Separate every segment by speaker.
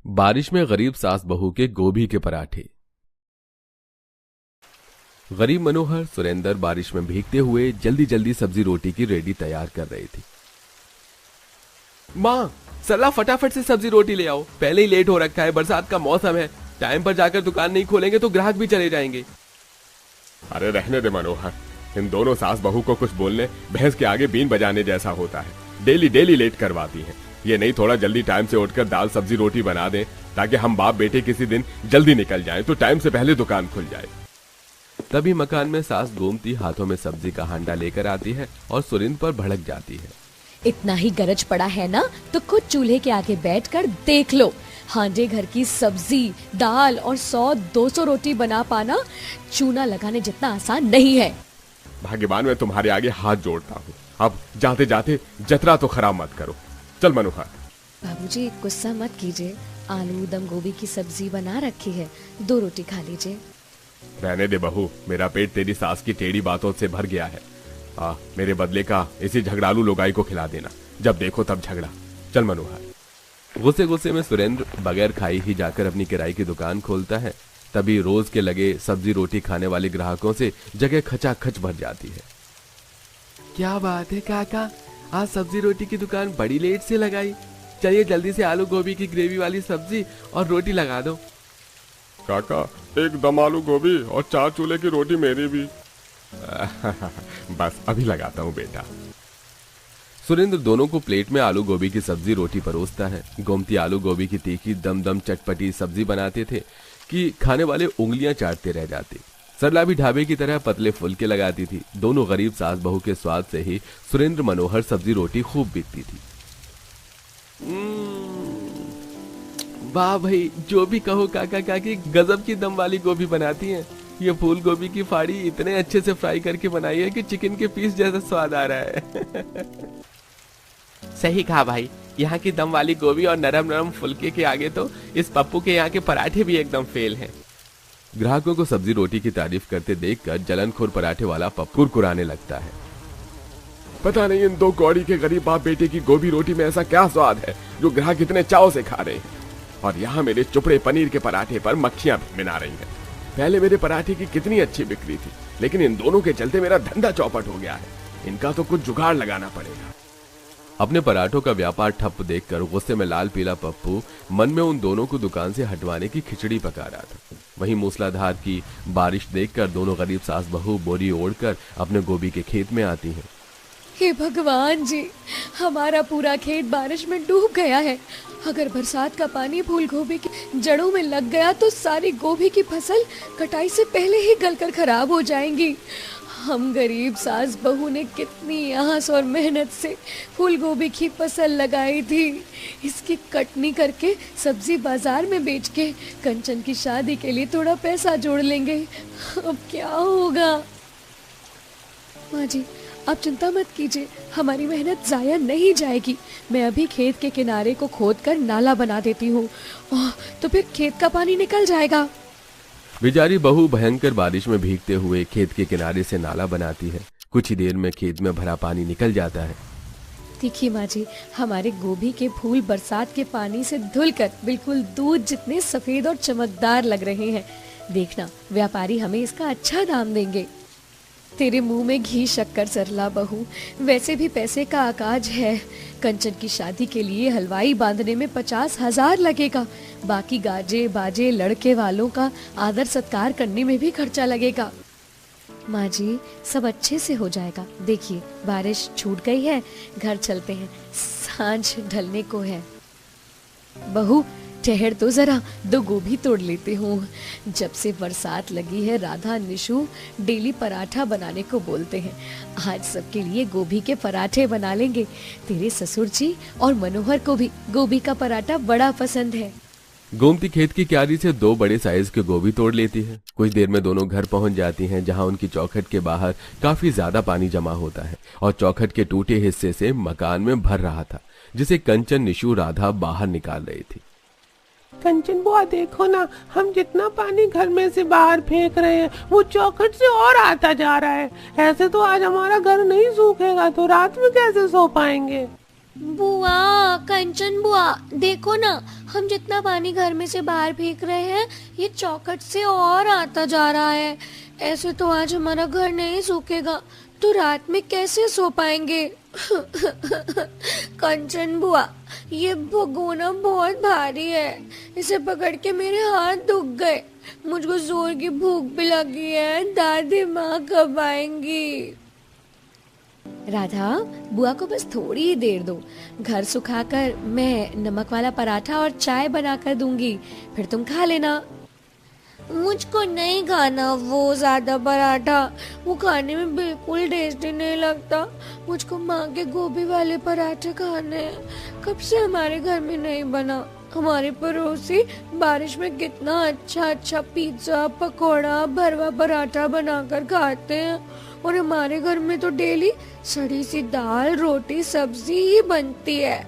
Speaker 1: बारिश में गरीब सास बहू के गोभी के पराठे। गरीब मनोहर सुरेंद्र बारिश में भीगते हुए जल्दी जल्दी सब्जी रोटी की रेडी तैयार कर रहे थे। माँ, सरला फटाफट से सब्जी रोटी ले आओ, पहले ही लेट हो रखा है, बरसात का मौसम है, टाइम पर जाकर दुकान नहीं खोलेंगे तो ग्राहक भी चले जाएंगे।
Speaker 2: अरे रहने दे मनोहर, इन दोनों सास बहू को कुछ बोलने भैंस के आगे बीन बजाने जैसा होता है। डेली डेली लेट करवाती हैं। ये नहीं थोड़ा जल्दी टाइम से उठकर दाल सब्जी रोटी बना दें ताकि हम बाप बेटे किसी दिन जल्दी निकल जाएं तो टाइम से पहले दुकान खुल जाए।
Speaker 1: तभी मकान में सास गोमती हाथों में सब्जी का हांडा लेकर आती है और सुरेंद्र पर भड़क जाती है।
Speaker 3: इतना ही गरज पड़ा है ना तो खुद चूल्हे के आगे बैठकर देख लो। हांडे घर की सब्जी, दाल और 100-200 रोटी बना पाना चूना लगाने जितना आसान नहीं है।
Speaker 2: भाग्यवान मैं तुम्हारे आगे हाथ जोड़ता हूँ। अब जाते जाते जतरा तो खराब मत करो। चल मनोहर।
Speaker 3: बाबूजी गुस्सा मत कीजिए, आलू दम गोभी की सब्जी बना रखी है, 2 रोटी खा लीजिए।
Speaker 2: रहने दे बहू, मेरा पेट तेरी सास की टेढ़ी बातों से भर गया है। मेरे बदले का इसी झगड़ालू लोगाई को खिला देना, जब देखो तब झगड़ा। चल मनोहर।
Speaker 1: गुस्से गुस्से में सुरेंद्र बगैर खाई ही जाकर अपनी किराए की दुकान खोलता है। तभी रोज के लगे सब्जी रोटी खाने वाले ग्राहकों से जगह खचाखच भर जाती है। क्या बात है काका, आज सब्जी रोटी की दुकान बड़ी लेट से लगाई। चलिए जल्दी से आलू गोभी की ग्रेवी वाली सब्जी और रोटी लगा दो।
Speaker 2: काका, एक दम आलू गोभी और 4 चूल्हे की रोटी मेरी भी। बस अभी लगाता हूँ बेटा।
Speaker 1: सुरेंद्र दोनों को प्लेट में आलू गोभी की सब्जी रोटी परोसता है। गोमती आलू गोभी की तीखी दम दम चटपटी सब्जी बनाते थे कि खाने वाले उंगलियां चाटते रह जाते। सरला भी ढाबे की तरह पतले फुलके लगाती थी। दोनों गरीब सास बहू के स्वाद से ही सुरेंद्र मनोहर सब्जी रोटी खूब बिकती थी। वाह भाई, जो भी कहो काका काकी, गजब की दम वाली गोभी बनाती हैं। ये फूल गोभी की फाड़ी इतने अच्छे से फ्राई करके बनाई है कि चिकन के पीस जैसा स्वाद आ रहा है। सही कहा भाई, यहाँ की दम वाली गोभी और नरम नरम फुलके के आगे तो इस पप्पू के यहाँ के पराठे भी एकदम फेल हैं। ग्राहकों को सब्जी रोटी की तारीफ करते देखकर जलनखोर पराठे वाला पप्पू कुरकुराने लगता है।
Speaker 2: पता नहीं इन 2 कौड़ी के गरीब बाप बेटे की गोभी रोटी में ऐसा क्या स्वाद है जो ग्राहक इतने चाव से खा रहे हैं। और यहाँ मेरे चुपड़े पनीर के पराठे पर मक्खियां भी मिला रही हैं। पहले मेरे पराठे की कितनी अच्छी बिक्री थी, लेकिन इन दोनों के चलते मेरा धंधा चौपट हो गया है। इनका तो कुछ जुगाड़ लगाना पड़ेगा।
Speaker 1: अपने पराठों का व्यापार ठप देखकर गुस्से में लाल पीला पप्पू मन में उन दोनों को दुकान से हटवाने की खिचड़ी पका रहा था। वहीं मूसलाधार की बारिश देखकर दोनों गरीब सास बहू बोरी ओढ़कर अपने गोभी के खेत में आती हैं।
Speaker 3: हे भगवान जी, हमारा पूरा खेत बारिश में डूब गया है। अगर बरसात का पानी फूल गोभी की जड़ों में लग गया तो सारी गोभी की फसल कटाई से पहले ही गलकर खराब हो जाएंगी। हम गरीब सास बहू ने कितनी आस और मेहनत से फूल गोभी की फसल लगाई थी। इसकी कटनी करके सब्जी बाजार में बेच के कंचन की शादी के लिए थोड़ा पैसा जोड़ लेंगे। अब क्या होगा? माँ जी, आप चिंता मत कीजिए, हमारी मेहनत जाया नहीं जाएगी। मैं अभी खेत के किनारे को खोदकर नाला बना देती हूँ, तो फिर खेत का पानी निकल जाएगा।
Speaker 1: बेचारी बहू भयंकर बारिश में भीगते हुए खेत के किनारे से नाला बनाती है। कुछ ही देर में खेत में भरा पानी निकल जाता है।
Speaker 3: देखिए माँ जी, हमारे गोभी के फूल बरसात के पानी से धुलकर बिल्कुल दूध जितने सफेद और चमकदार लग रहे हैं। देखना, व्यापारी हमें इसका अच्छा दाम देंगे। तेरे मुंह में घी शक्कर सरला बहू, वैसे भी पैसे का आकाज है। कंचन की शादी के लिए हलवाई बांधने में 50,000 लगेगा। बाकी गाजे बाजे लड़के वालों का आदर सत्कार करने में भी खर्चा लगेगा। माँ जी, सब अच्छे से हो जाएगा। देखिए, बारिश छूट गई है, घर चलते हैं, सांझ ढलने को है। बहू ठहर तो जरा, 2 गोभी तोड़ लेते हूँ। जब से बरसात लगी है राधा निशु डेली पराठा बनाने को बोलते हैं। आज सबके लिए गोभी के पराठे बना लेंगे। तेरे ससुर जी और मनोहर को भी गोभी का पराठा बड़ा पसंद है।
Speaker 1: गोमती खेत की क्यारी से 2 बड़े साइज के गोभी तोड़ लेती है। कुछ देर में दोनों घर पहुंच जाती हैं, जहां उनकी चौखट के बाहर काफी ज्यादा पानी जमा होता है और चौखट के टूटे हिस्से से मकान में भर रहा था, जिसे कंचन निशु राधा बाहर निकाल रही थी।
Speaker 4: कंचन बुआ, देखो ना, हम जितना पानी घर में से बाहर फेंक रहे हैं वो चौखट से और आता जा रहा है। ऐसे तो आज हमारा घर नहीं सूखेगा तो रात में कैसे सो पाएंगे?
Speaker 5: बुआ, कंचन बुआ, देखो ना,
Speaker 3: हम जितना पानी घर में से बाहर फेंक रहे हैं ये चौखट से और आता जा रहा है। ऐसे तो आज हमारा घर नहीं सूखेगा, तो रात में कैसे सो पाएंगे? कंचन बुआ, ये भगोना बहुत भारी है, इसे पकड़ के मेरे हाथ दुख गए। मुझको जोर की भूख भी लगी है, दादी माँ कब आएंगी? राधा, बुआ को बस थोड़ी ही देर दो, घर सुखाकर मैं नमक वाला पराठा और चाय बनाकर दूंगी, फिर तुम खा लेना। मुझको नहीं खाना वो ज्यादा पराठा, वो खाने में बिल्कुल टेस्टी नहीं लगता। मुझको माँ के गोभी वाले पराठे खाने हैं, कब से हमारे घर में नहीं बना। हमारे पड़ोसी बारिश में कितना अच्छा अच्छा पिज्जा, पकोड़ा, भरवा पराठा बनाकर खाते हैं, और हमारे घर में तो डेली सड़ी सी दाल, रोटी, सब्जी ही बनती है।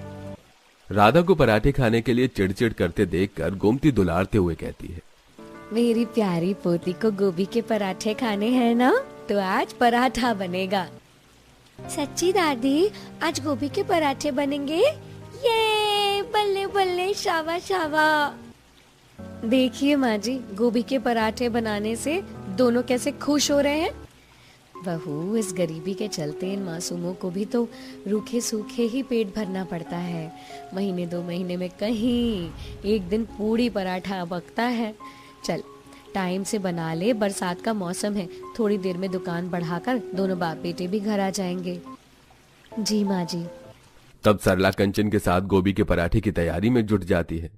Speaker 1: राधा को पराठे खाने के लिए चिड़चिड़ करते देखकर गोमती दुलारते हुए कहती है,
Speaker 3: मेरी प्यारी पोती को गोभी के पराठे खाने हैं ना, तो आज पराठा बनेगा। सच्ची दादी, आज गोभी के पराठे बनेंगे? ये बल्ले बल्ले, शावा शावा। देखिए माँ जी, गोभी के पराठे बनाने से दोनों कैसे खुश हो रहे हैं। बहू, इस गरीबी के चलते इन मासूमों को भी तो रूखे सूखे ही पेट भरना पड़ता है। महीने 2 महीने में कहीं एक दिन पूरी पराठा पकता है। चल, टाइम से बना ले, बरसात का मौसम है, थोड़ी देर में दुकान बढ़ाकर दोनों बाप बेटे भी घर आ जाएंगे। जी माँ जी।
Speaker 1: तब सरला कंचन के साथ गोभी के पराठे की तैयारी में जुट जाती है।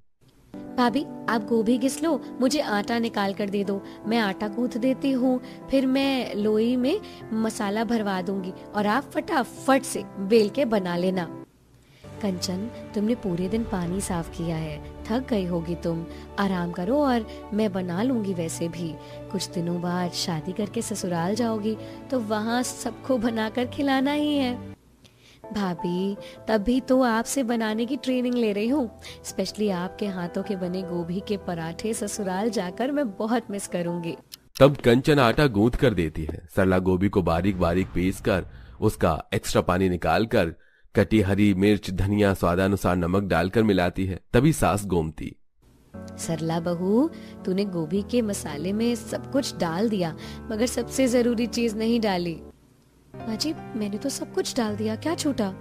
Speaker 3: भाभी, आप गोभी घिस लो, मुझे आटा निकाल कर दे दो, मैं आटा गूंथ देती हूँ, फिर मैं लोई में मसाला भरवा दूंगी और आप फटाफट से बेल के बना लेना। कंचन, तुमने पूरे दिन पानी साफ किया है, थक गई होगी तुम, आराम करो और मैं बना लूंगी। वैसे भी कुछ दिनों बाद शादी करके ससुराल जाओगी तो वहाँ सबको बनाकर खिलाना ही है। भाभी, तभी तो आपसे बनाने की ट्रेनिंग ले रही हूँ, स्पेशली आपके हाथों के बने गोभी के पराठे ससुराल जाकर मैं बहुत मिस करूंगी।
Speaker 1: तब कंचन आटा गूंथ कर देती है। सरला गोभी को बारीक बारीक पीस कर उसका एक्स्ट्रा पानी निकाल कर कटी हरी मिर्च, धनिया, स्वादानुसार नमक डालकर मिलाती है। तभी सास गोमती,
Speaker 3: सरला बहू, तूने गोभी के मसाले में सब कुछ डाल दिया, मगर सबसे जरूरी चीज नहीं डाली। माँ जी, मैंने तो सब कुछ डाल दिया, क्या छूटा?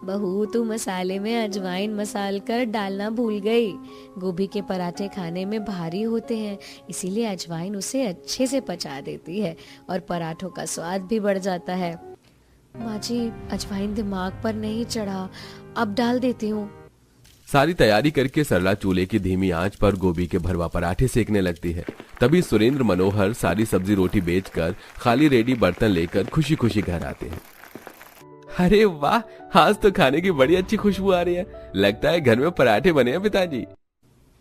Speaker 3: बहू, तू मसाले में अजवाइन मसाल कर डालना भूल गई। गोभी के पराठे खाने में भारी होते हैं, इसीलिए अजवाइन उसे अच्छे से पचा देती है और पराठों का स्वाद भी बढ़ जाता है। माँ जी, अजवाइन दिमाग पर नहीं चढ़ा, अब डाल देती हूँ।
Speaker 1: सारी तैयारी करके सरला चूल्हे की धीमी आंच पर गोभी के भरवा पराठे सेकने लगती है। तभी सुरेंद्र मनोहर सारी सब्जी रोटी बेचकर खाली रेडी बर्तन लेकर खुशी खुशी घर आते हैं। अरे वाह, आज तो खाने की बड़ी अच्छी खुशबू आ रही है, लगता है घर में पराठे बने हैं पिताजी।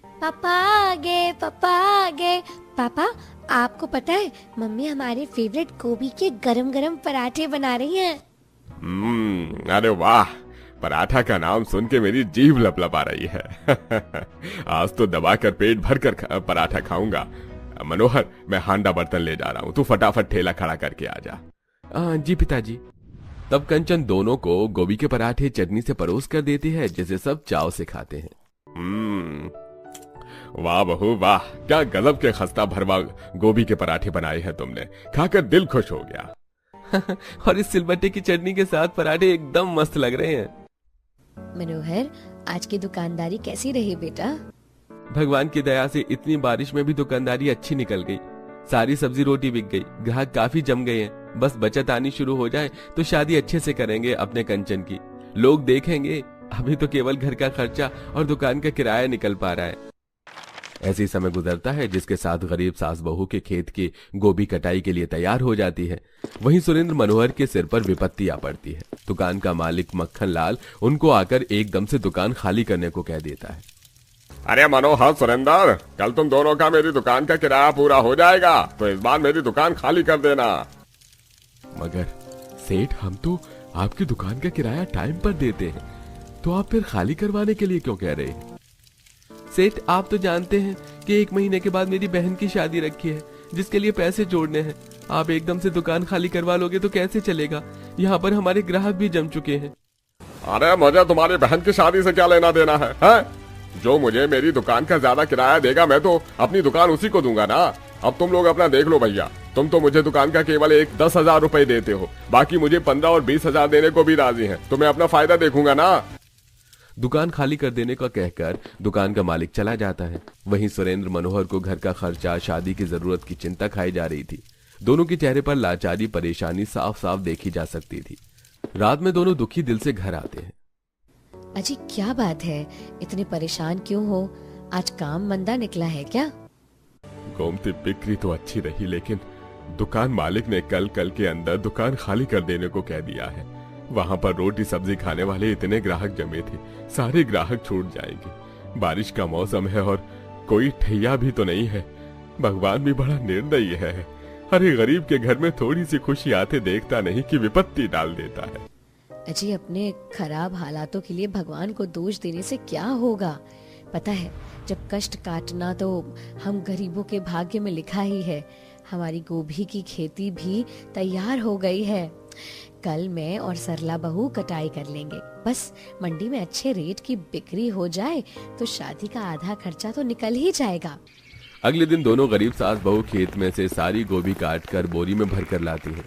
Speaker 3: पापा आ गए, पापा आ गए। पापा, आपको पता है मम्मी हमारे फेवरेट गोभी के गरम गरम पराठे बना रही हैं।
Speaker 2: अरे वाह, पराठा का नाम सुन के मेरी जीभ लपलपा रही है। आज तो दबाकर पेट भर कर पराठा खाऊंगा। मनोहर, मैं हांडा बर्तन ले जा रहा हूँ, तू फटाफट ठेला खड़ा करके आ जा।
Speaker 1: जी पिताजी। तब कंचन दोनों को गोभी के पराठे चटनी से परोस कर देती है, जिसे सब चाव से खाते हैं।
Speaker 2: वाह बहू वाह, क्या गजब के खस्ता भरवा गोभी के पराठे बनाए हैं तुमने, खाकर दिल खुश हो गया।
Speaker 1: और इस सिलबट्टे की चटनी के साथ पराठे एकदम मस्त लग रहे हैं।
Speaker 3: मनोहर, आज की दुकानदारी कैसी रही बेटा?
Speaker 1: भगवान की दया से इतनी बारिश में भी दुकानदारी अच्छी निकल गई, सारी सब्जी रोटी बिक गई, ग्राहक काफी जम गए हैं। बस बचत आनी शुरू हो जाए तो शादी अच्छे से करेंगे अपने कंचन की, लोग देखेंगे। अभी तो केवल घर का खर्चा और दुकान का किराया निकल पा रहा है। ऐसी समय गुजरता है जिसके साथ गरीब सास बहू के खेत की गोभी कटाई के लिए तैयार हो जाती है। वहीं सुरेंद्र मनोहर के सिर पर विपत्ति आ पड़ती है। दुकान का मालिक मक्खन लाल उनको आकर एकदम से दुकान खाली करने को कह देता है।
Speaker 2: अरे मनोहर, सुरेंद्र, कल तुम दोनों का मेरी दुकान का किराया पूरा हो जाएगा, तो इस बार मेरी दुकान खाली कर देना।
Speaker 1: मगर सेठ, हम तो आपकी दुकान का किराया टाइम पर देते हैं, तो आप फिर खाली करवाने के लिए क्यों कह रहे हैं? सेठ, आप तो जानते हैं कि 1 महीने के बाद मेरी बहन की शादी रखी है, जिसके लिए पैसे जोड़ने हैं। आप एकदम से दुकान खाली करवा लोगे तो कैसे चलेगा? यहाँ पर हमारे ग्राहक भी जम चुके हैं।
Speaker 2: अरे मुझे तुम्हारी बहन की शादी से क्या लेना देना है? जो मुझे मेरी दुकान का ज्यादा किराया देगा मैं तो अपनी दुकान उसी को दूंगा ना। अब तुम लोग अपना देख लो भैया, तुम तो मुझे दुकान का केवल 10,000 रुपए देते हो, बाकी मुझे 15 और 20,000 देने को भी राजी हैं, तो मैं अपना फायदा देखूंगा ना।
Speaker 1: दुकान खाली कर देने का कहकर दुकान का मालिक चला जाता है। वहीं सुरेंद्र मनोहर को घर का खर्चा, शादी की जरूरत की चिंता खाई जा रही थी। दोनों के चेहरे पर लाचारी, परेशानी साफ साफ देखी जा सकती थी। रात में दोनों दुखी दिल से घर आते हैं।
Speaker 3: अजी क्या बात है, इतने परेशान क्यों हो? आज काम मंदा निकला है क्या?
Speaker 2: गोमती, बिक्री तो अच्छी रही, लेकिन दुकान मालिक ने कल के अंदर दुकान खाली कर देने को कह दिया है। वहां पर रोटी सब्जी खाने वाले इतने ग्राहक जमे थे, सारे ग्राहक छूट जाएंगे। बारिश का मौसम है और कोई ठैया भी तो नहीं है। भगवान भी बड़ा निर्दयी है। अरे गरीब के घर में थोड़ी सी खुशी आते देखता नहीं कि विपत्ति डाल देता है।
Speaker 3: अजी अपने खराब हालातों के लिए भगवान को दोष देने से क्या होगा? पता है, जब कष्ट काटना तो हम गरीबों के भाग्य में लिखा ही है। हमारी गोभी की खेती भी तैयार हो गई है। कल मैं और सरला बहू कटाई कर लेंगे। बस मंडी में अच्छे रेट की बिक्री हो जाए तो शादी का आधा खर्चा तो निकल ही जाएगा।
Speaker 1: अगले दिन दोनों गरीब सास बहू खेत में से सारी गोभी काट कर बोरी में भर कर लाती हैं।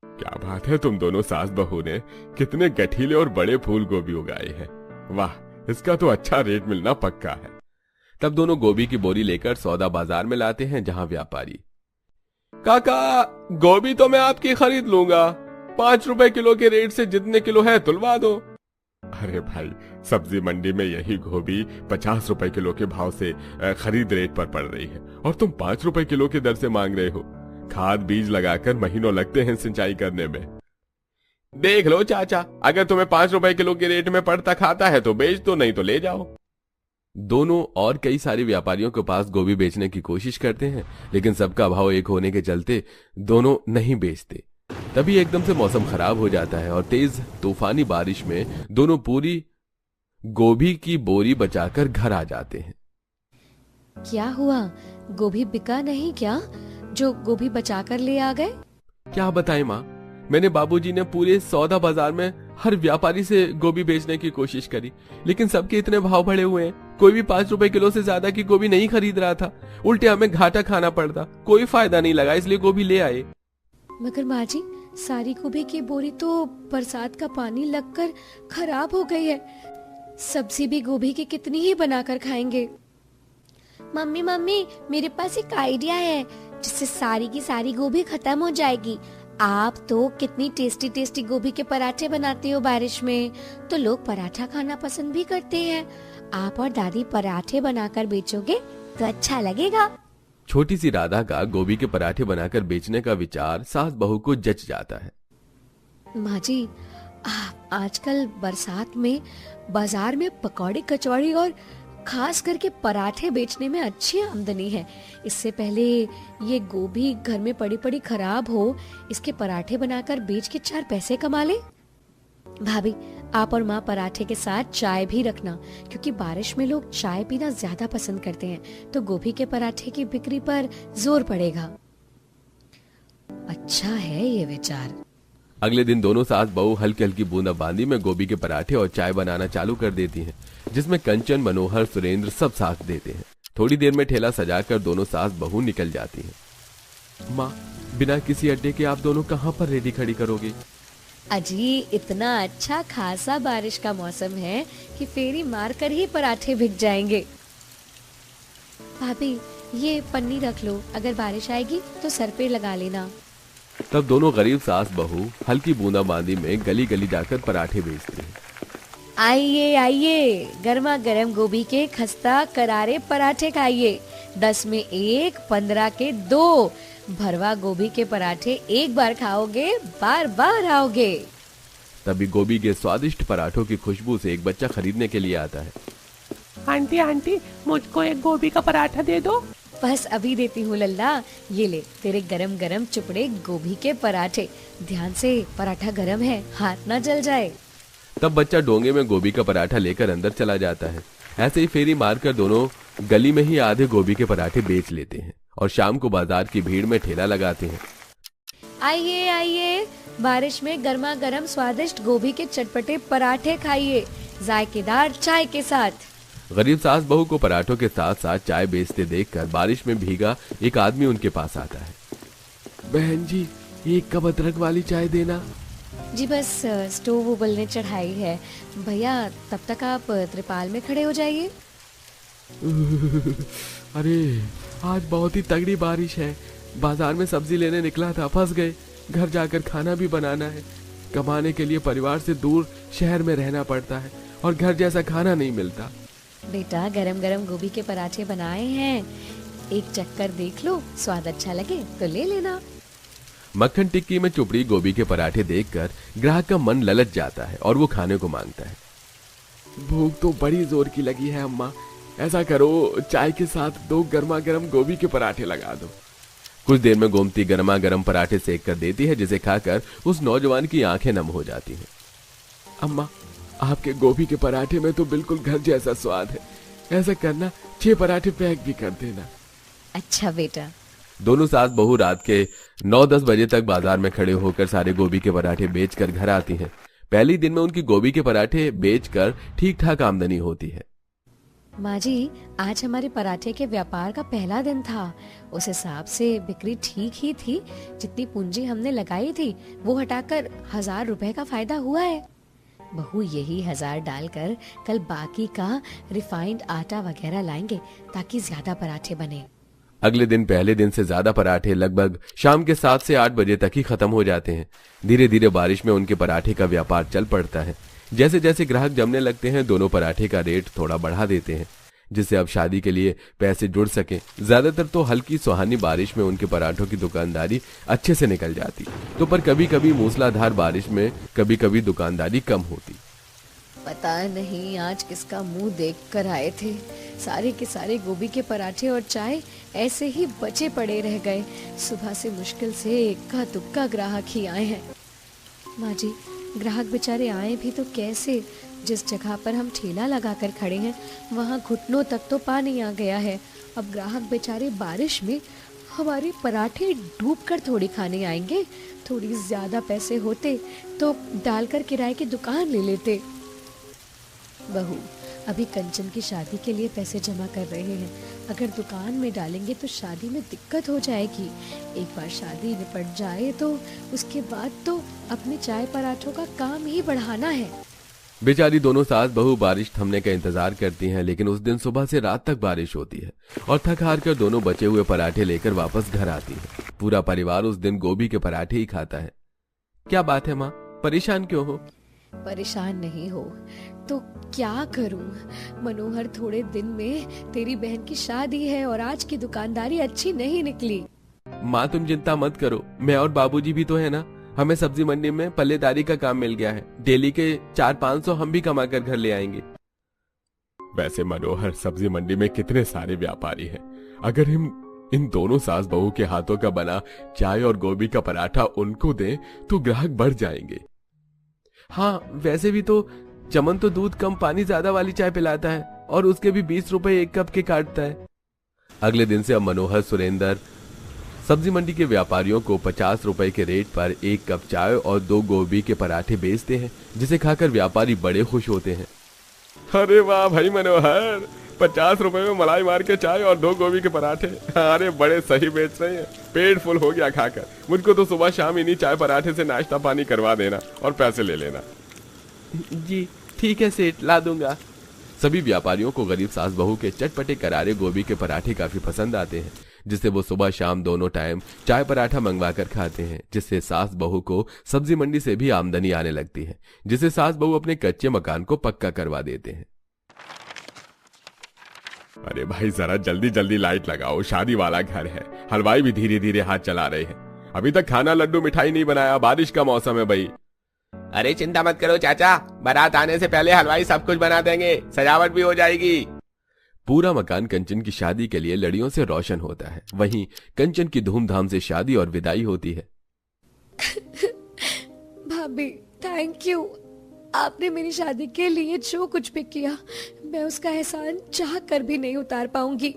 Speaker 2: क्या बात है, तुम दोनों सास बहू ने कितने गठीले और बड़े फूल गोभी उगाए हैं। वाह, इसका तो अच्छा रेट मिलना पक्का है।
Speaker 1: तब दोनों गोभी की बोरी लेकर सौदा बाजार में लाते हैं, जहां व्यापारी, काका गोभी तो मैं आपकी खरीद लूंगा, 5 रुपए किलो के रेट से जितने किलो है तुलवा दो।
Speaker 2: अरे भाई, सब्जी मंडी में यही गोभी 50 रुपए किलो के भाव से खरीद रेट पर पड़ रही है और तुम 5 रुपए किलो की दर से मांग रहे हो। खाद बीज लगाकर महीनों लगते हैं सिंचाई करने में।
Speaker 1: देख लो चाचा, अगर तुम्हें 5 रुपए किलो के रेट में पड़ता खाता है तो बेच दो, नहीं तो ले जाओ। दोनों और कई सारे व्यापारियों के पास गोभी बेचने की कोशिश करते हैं, लेकिन सबका भाव एक होने के चलते दोनों नहीं बेचते। तभी एकदम से मौसम खराब हो जाता है और तेज तूफानी बारिश में दोनों पूरी गोभी की बोरी बचाकर घर आ जाते हैं।
Speaker 3: क्या हुआ, गोभी बिका नहीं क्या जो गोभी बचाकर ले आ गए?
Speaker 1: क्या बताएं माँ, मैंने बाबूजी ने पूरे सौदा बाजार में हर व्यापारी से गोभी बेचने की कोशिश करी, लेकिन सबके इतने भाव बढ़े हुए हैं, कोई भी 5 रुपए किलो से ज्यादा की गोभी नहीं खरीद रहा था। उल्टे हमें घाटा खाना पड़ता, कोई फायदा नहीं लगा, इसलिए गोभी ले आए।
Speaker 3: मगर माँ जी, सारी गोभी की बोरी तो बरसात का पानी लगकर खराब हो गई है। सब्जी भी गोभी की कितनी ही बनाकर खाएंगे।
Speaker 5: मम्मी मम्मी, मेरे पास एक आइडिया है जिससे सारी की सारी गोभी खत्म हो जाएगी। आप तो कितनी टेस्टी टेस्टी गोभी के पराठे बनाते हो बारिश में, तो लोग पराठा खाना पसंद भी करते हैं। आप और दादी पराठे बनाकर बेचोगे तो अच्छा लगेगा।
Speaker 1: छोटी सी राधा का गोभी के पराठे बनाकर बेचने का विचार सास बहू को जच जाता है।
Speaker 3: माँ जी, आजकल बरसात में बाजार में पकौड़ी, कचौड़ी और खास करके पराठे बेचने में अच्छी आमदनी है। इससे पहले ये गोभी घर में पड़ी पड़ी खराब हो, इसके पराठे बनाकर बेच के 4 पैसे कमा ले। भाभी, आप और माँ पराठे के साथ चाय भी रखना, क्योंकि बारिश में लोग चाय पीना ज्यादा पसंद करते हैं, तो गोभी के पराठे की बिक्री पर जोर पड़ेगा। अच्छा है ये विचार।
Speaker 1: अगले दिन दोनों सास बहू हल्की हल्की बूंदाबांदी में गोभी के पराठे और चाय बनाना चालू कर देती हैं, जिसमें कंचन, मनोहर, सुरेंद्र सब साथ देते हैं। थोड़ी देर में ठेला सजाकर दोनों सास बहू निकल जाती हैं। माँ, बिना किसी अड्डे के आप दोनों कहाँ पर रेडी खड़ी करोगे?
Speaker 3: अजी, इतना अच्छा खासा बारिश का मौसम है कि फेरी मारकर ही पराठे बिक जाएंगे। भाभी, ये पन्नी रख लो, अगर बारिश आएगी तो सर पे लगा लेना।
Speaker 1: तब दोनों गरीब सास बहू हल्की बूंदाबांदी में गली गली जाकर पराठे बेचते हैं।
Speaker 3: आइए आइए, गर्मा गर्म गोभी के खस्ता करारे पराठे खाइए। 10 में 1, 15 के 2। भरवा गोभी के पराठे एक बार खाओगे, बार बार आओगे।
Speaker 1: तभी गोभी के स्वादिष्ट पराठों की खुशबू से एक बच्चा खरीदने के लिए आता है।
Speaker 4: आंटी आंटी, मुझको एक गोभी का पराठा दे दो।
Speaker 3: बस अभी देती हूँ लल्ला, ये ले तेरे गरम गरम चुपड़े गोभी के पराठे। ध्यान से, पराठा गरम है, हाथ ना जल जाए।
Speaker 1: तब बच्चा डोंगे में गोभी का पराठा लेकर अंदर चला जाता है। ऐसे ही फेरी मारकर दोनों गली में ही आधे गोभी के पराठे बेच लेते हैं और शाम को बाजार की भीड़ में ठेला लगाते हैं।
Speaker 3: आइए आइए, बारिश में गर्मा गर्म स्वादिष्ट गोभी के चटपटे पराठे खाइए, जायकेदार चाय के साथ।
Speaker 1: गरीब सास बहू को पराठों के साथ साथ चाय बेचते देखकर बारिश में भीगा एक आदमी उनके पास आता है।
Speaker 2: बहन जी, एक कप अदरक वाली चाय देना।
Speaker 3: जी बस स्टोव उबलने चढ़ाई है भैया, तब तक आप त्रिपाल में खड़े हो जाइए।
Speaker 1: अरे आज बहुत ही तगड़ी बारिश है, बाजार में सब्जी लेने निकला था, फंस गए। घर जाकर खाना भी बनाना है। कमाने के लिए परिवार से दूर शहर में रहना पड़ता है और घर जैसा खाना नहीं मिलता।
Speaker 3: बेटा गरम गरम गोभी के पराठे बनाए हैं, एक चक्कर देख लो, स्वाद अच्छा लगे तो ले लेना।
Speaker 1: मक्खन टिक्की में चुपड़ी गोभी के पराठे देखकर ग्राहक का मन ललच जाता है और वो खाने को मांगता है।
Speaker 2: भूख तो बड़ी जोर की लगी है अम्मा, ऐसा करो चाय के साथ 2 गर्मा गर्म गोभी के पराठे लगा दो।
Speaker 1: कुछ देर में गोमती गर्मा गर्म पराठे सेक कर देती है, जिसे खाकर उस नौजवान की आंखें नम हो जाती हैं।
Speaker 2: अम्मा, आपके गोभी के पराठे में तो बिल्कुल घर जैसा स्वाद है। ऐसा करना 6 पराठे पैक भी कर देना।
Speaker 3: अच्छा बेटा।
Speaker 1: दोनों सास बहू रात के 9-10 बजे तक बाजार में खड़े होकर सारे गोभी के पराठे बेचकर घर आती हैं। पहले दिन में उनकी गोभी के पराठे बेचकर ठीक ठाक आमदनी होती है।
Speaker 3: माँ जी, आज हमारे पराठे के व्यापार का पहला दिन था। उस हिसाब से बिक्री ठीक ही थी। जितनी पूंजी हमने लगाई थी वो हटाकर 1000 रुपए का फायदा हुआ है। बहू यही 1000 डालकर कल बाकी का रिफाइंड आटा वगैरह लाएंगे ताकि ज्यादा पराठे बने।
Speaker 1: अगले दिन पहले दिन से ज्यादा पराठे लगभग शाम के 7 से 8 बजे तक ही खत्म हो जाते हैं। धीरे धीरे बारिश में उनके पराठे का व्यापार चल पड़ता है। जैसे जैसे ग्राहक जमने लगते हैं, दोनों पराठे का रेट थोड़ा बढ़ा देते हैं, जिससे अब शादी के लिए पैसे जुड़ सके। ज्यादातर तो हल्की सुहानी बारिश में उनके पराठों की दुकानदारी अच्छे से निकल जाती, तो पर कभी कभी मूसलाधार बारिश में कभी कभी दुकानदारी कम होती।
Speaker 3: पता नहीं आज किसका मुंह देख कर आए थे, सारे के सारे गोभी के पराठे और चाय ऐसे ही बचे पड़े रह गए। सुबह से मुश्किल से इक्का दुक्का ग्राहक ही आए हैं। माँ जी, ग्राहक बेचारे आए भी तो कैसे? जिस जगह पर हम ठेला लगाकर खड़े हैं वहाँ घुटनों तक तो पानी आ गया है। अब ग्राहक बेचारे बारिश में हमारे पराठे डूबकर थोड़ी खाने आएंगे। थोड़ी ज्यादा पैसे होते तो डालकर किराए की दुकान ले लेते। बहू, अभी कंचन की शादी के लिए पैसे जमा कर रहे हैं। अगर दुकान में डालेंगे तो शादी में दिक्कत हो जाएगी। एक बार शादी निपट जाए तो उसके बाद तो अपने चाय पराठों का काम ही बढ़ाना है।
Speaker 1: बेचारी दोनों सास बहू बारिश थमने का इंतजार करती हैं, लेकिन उस दिन सुबह से रात तक बारिश होती है और थक हार कर दोनों बचे हुए पराठे लेकर वापस घर आती है। पूरा परिवार उस दिन गोभी के पराठे ही खाता है। क्या बात है माँ, परेशान क्यों हो?
Speaker 3: परेशान नहीं हो तो क्या करूं? मनोहर, थोड़े दिन में तेरी बहन की शादी है और आज की दुकानदारी अच्छी नहीं निकली।
Speaker 1: माँ तुम चिंता मत करो, मैं और बाबूजी भी तो है ना। हमें सब्जी मंडी में पल्लेदारी का काम मिल गया है। डेली के 400-500 हम भी कमा कर घर ले आएंगे।
Speaker 2: वैसे मनोहर, सब्जी मंडी में कितने सारे व्यापारी हैं। अगर हम इन दोनों सास बहू के हाथों का बना चाय और गोभी का पराठा उनको दें तो ग्राहक बढ़ जाएंगे।
Speaker 1: हाँ, वैसे भी तो चमन तो दूध कम पानी ज्यादा वाली चाय पिलाता है और उसके भी 20 रुपए 1 कप के काटता है। अगले दिन से अब मनोहर सुरेंद्र सब्जी मंडी के व्यापारियों को 50 रुपए के रेट पर 1 कप चाय और 2 गोभी के पराठे बेचते हैं, जिसे खाकर व्यापारी बड़े खुश होते हैं।
Speaker 2: अरे वाह भाई मनोहर, 50 रुपए में मलाई मार के चाय और 2 गोभी के पराठे। अरे बड़े सही बेच रहे हैं, पेट फुल हो गया खाकर। मुझको तो सुबह शाम इन्हीं चाय पराठे से नाश्ता पानी करवा देना और पैसे ले लेना।
Speaker 1: जी ठीक है सेठ, ला दूंगा। सभी व्यापारियों को गरीब सास बहू के चटपटे करारे गोभी के पराठे काफी पसंद आते हैं, जिससे वो सुबह शाम दोनों टाइम चाय पराठा मंगवा कर खाते हैं, जिससे सास बहू को सब्जी मंडी से भी आमदनी आने लगती है, जिससे सास बहू अपने कच्चे मकान को पक्का करवा देते हैं।
Speaker 2: अरे भाई जरा जल्दी जल्दी लाइट लगाओ, शादी वाला घर है। हलवाई भी धीरे धीरे हाथ चला रहे हैं। अभी तक खाना लड्डू मिठाई नहीं बनाया, बारिश का मौसम है भाई।
Speaker 6: अरे चिंता मत करो चाचा, बारात आने से पहले हलवाई सब कुछ बना देंगे, सजावट भी हो जाएगी।
Speaker 1: पूरा मकान कंचन की शादी के लिए लड़ियों से रोशन होता है। वहीं कंचन की धूमधाम से शादी और विदाई होती है।
Speaker 3: भाभी, थैंक यू। आपने मेरी शादी के लिए जो कुछ भी किया, मैं उसका एहसान चाह कर भी नहीं उतार पाऊंगी।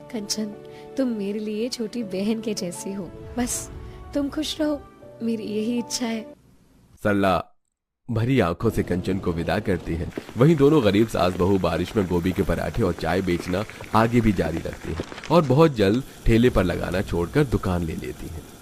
Speaker 3: कंचन, तुम मेरे लिए छोटी बहन के जैसी हो। बस तुम खुश रहो, मेरी यही इच्छा है।
Speaker 1: सरला, भरी आंखों से कंचन को विदा करती है। वहीं दोनों गरीब सास बहू बारिश में गोभी के पराठे और चाय बेचना आगे भी जारी रखती है और बहुत जल्द ठेले पर लगाना छोड़कर दुकान ले लेती है।